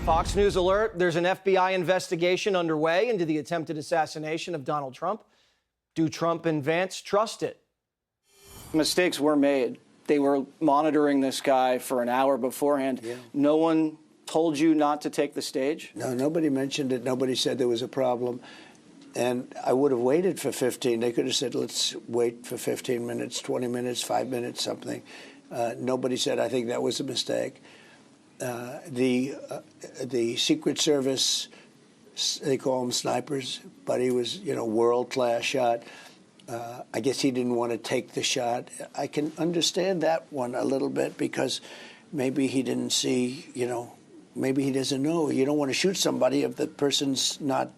Fox News alert, there's an FBI investigation underway into the attempted assassination of Donald Trump. Do Trump and Vance trust it? Mistakes were made. They were monitoring this guy for an hour beforehand. Yeah. No one told you not to take the stage? No, nobody mentioned it. Nobody said there was a problem. And I would have waited for 15. They could have said, let's wait for 15 minutes, 20 minutes, 5 minutes, something. Nobody said, I think that was a mistake. The Secret Service, they call them snipers, but he was, world-class shot. I guess he didn't want to take the shot. I can understand that one a little bit because maybe he didn't see, maybe he doesn't know. You don't want to shoot somebody if the person's not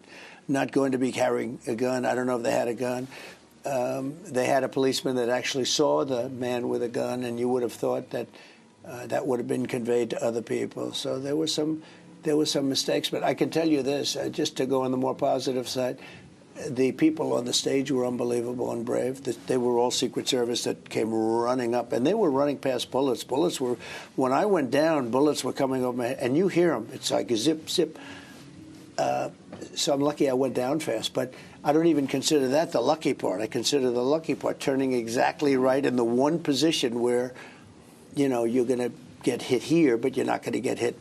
going to be carrying a gun. I don't know if they had a gun. They had a policeman that actually saw the man with a gun, and you would have thought that that would have been conveyed to other people. So there were some mistakes. But I can tell you this, just to go on the more positive side, the people on the stage were unbelievable and brave. They were all Secret Service that came running up, and they were running past bullets. Bullets were, when I went down, bullets were coming over my head, and you hear them. It's like a zip, zip. So I'm lucky I went down fast, but I don't even consider that the lucky part. I consider the lucky part turning exactly right in the one position where, you're going to get hit here, but you're not going to get hit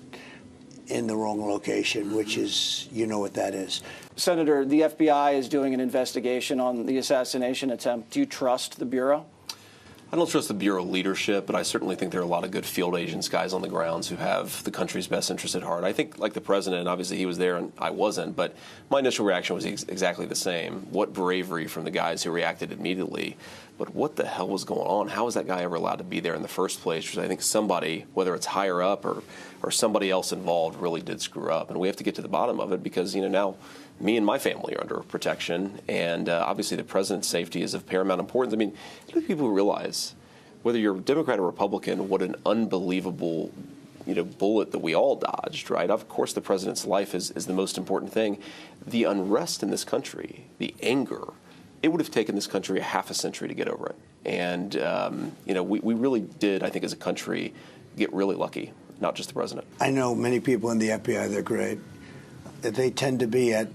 in the wrong location, which is, what that is. Senator, the FBI is doing an investigation on the assassination attempt. Do you trust the Bureau? I don't trust the Bureau leadership, but I certainly think there are a lot of good field agents, guys on the grounds who have the country's best interest at heart. I think, like the president, obviously he was there and I wasn't, but my initial reaction was exactly the same. What bravery from the guys who reacted immediately. But what the hell was going on? How was that guy ever allowed to be there in the first place? Because I think somebody, whether it's higher up or somebody else involved, really did screw up. And we have to get to the bottom of it because, now me and my family are under protection. And obviously the president's safety is of paramount importance. I mean, people realize, whether you're Democrat or Republican, what an unbelievable bullet that we all dodged, right? Of course, the president's life is the most important thing. The unrest in this country, the anger, it would have taken this country a half a century to get over it. And, we really did, I think, as a country, get really lucky, not just the president. I know many people in the FBI, they're great. They tend to be at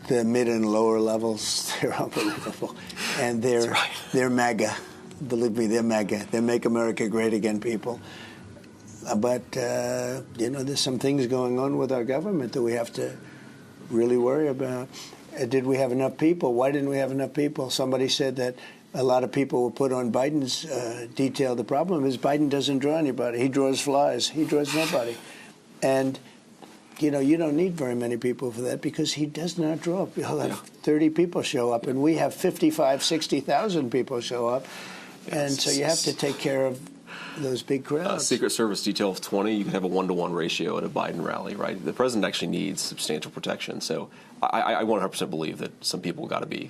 the mid and lower levels. They're unbelievable. And they're MAGA. Believe me, they're MAGA. They make America great again, people. But, there's some things going on with our government that we have to really worry about. Did we have enough people? Why didn't we have enough people? Somebody said that a lot of people were put on Biden's detail. The problem is Biden doesn't draw anybody. He draws flies. He draws nobody. And, you don't need very many people for that because he does not draw. He'll have 30 people show up, and we have 55, 60,000 people show up. And so you have to take care of those big crowds. Secret Service detail of 20, you can have a 1-to-1 ratio at a Biden rally, right? The president actually needs substantial protection. So I 100% believe that some people got to be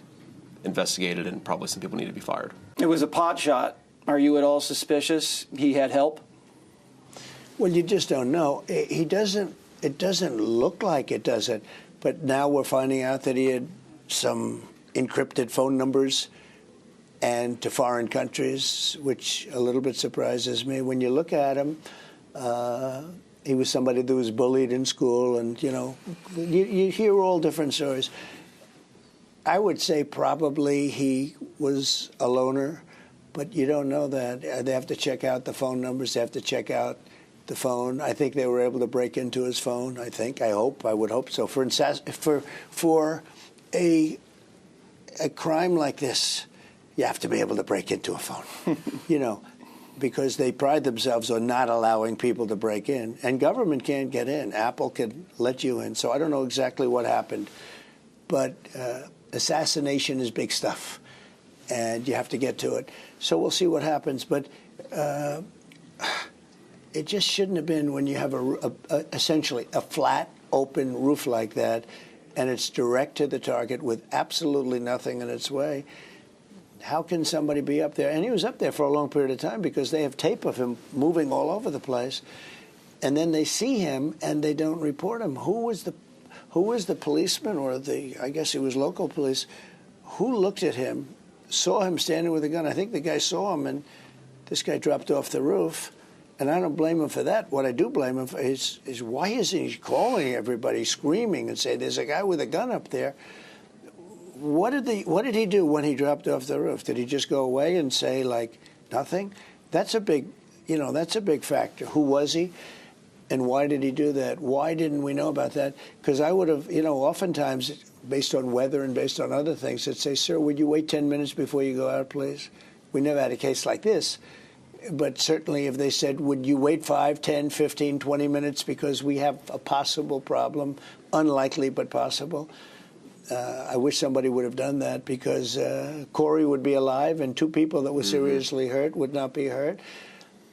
investigated and probably some people need to be fired. It was a pot shot. Are you at all suspicious he had help? Well, you just don't know. It doesn't look like it, does it? But now we're finding out that he had some encrypted phone numbers and to foreign countries, which a little bit surprises me. When you look at him, he was somebody that was bullied in school, and, you hear all different stories. I would say probably he was a loner, but you don't know that. They have to check out the phone numbers. They have to check out the phone. I think they were able to break into his phone. I would hope so. For a crime like this, you have to be able to break into a phone, because they pride themselves on not allowing people to break in. And government can't get in. Apple can let you in. So I don't know exactly what happened. But assassination is big stuff, and you have to get to it. So we'll see what happens. But it just shouldn't have been when you have essentially a flat, open roof like that, and it's direct to the target with absolutely nothing in its way. How can somebody be up there? And he was up there for a long period of time because they have tape of him moving all over the place. And then they see him and they don't report him. Who was the policeman or I guess it was local police, who looked at him, saw him standing with a gun? I think the guy saw him, and this guy dropped off the roof. And I don't blame him for that. What I do blame him for is why isn't he calling everybody, screaming and say, there's a guy with a gun up there? What did he do when he dropped off the roof? Did he just go away and say, like, nothing? That's a big, that's a big factor. Who was he? And why did he do that? Why didn't we know about that? Because I would have, oftentimes, based on weather and based on other things, they'd say, sir, would you wait 10 minutes before you go out, please? We never had a case like this. But certainly if they said, would you wait 5, 10, 15, 20 minutes because we have a possible problem, unlikely but possible, I wish somebody would have done that because Corey would be alive and 2 people that were seriously hurt would not be hurt.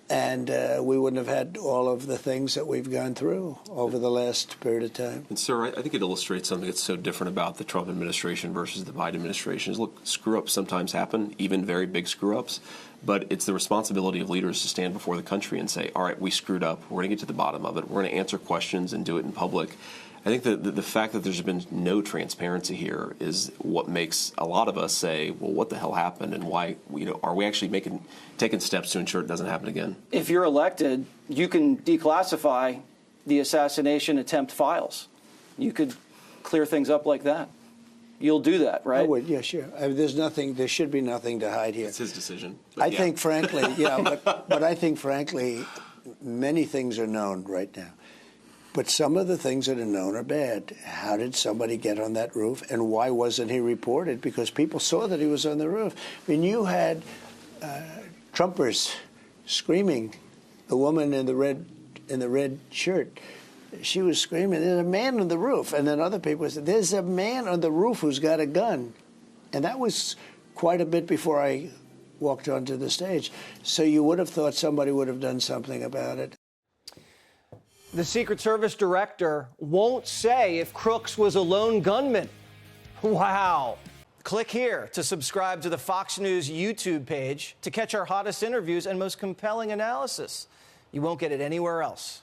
And we wouldn't have had all of the things that we've gone through over the last period of time. And, sir, I think it illustrates something that's so different about the Trump administration versus the Biden administration. Look, screw-ups sometimes happen, even very big screw-ups. But it's the responsibility of leaders to stand before the country and say, all right, we screwed up. We're going to get to the bottom of it. We're going to answer questions and do it in public. I think that the fact that there's been no transparency here is what makes a lot of us say, well, what the hell happened and why, are we actually taking steps to ensure it doesn't happen again? If you're elected, you can declassify the assassination attempt files. You could clear things up like that. You'll do that, right? I would, yeah, sure. There should be nothing to hide here. It's his decision. I think, frankly, but I think, frankly, many things are known right now. But some of the things that are known are bad. How did somebody get on that roof, and why wasn't he reported? Because people saw that he was on the roof. I mean, you had Trumpers screaming. The woman in the red shirt, she was screaming, "There's a man on the roof!" And then other people said, "There's a man on the roof who's got a gun," and that was quite a bit before I walked onto the stage. So you would have thought somebody would have done something about it. The Secret Service director won't say if Crooks was a lone gunman. Wow. Click here to subscribe to the Fox News YouTube page to catch our hottest interviews and most compelling analysis. You won't get it anywhere else.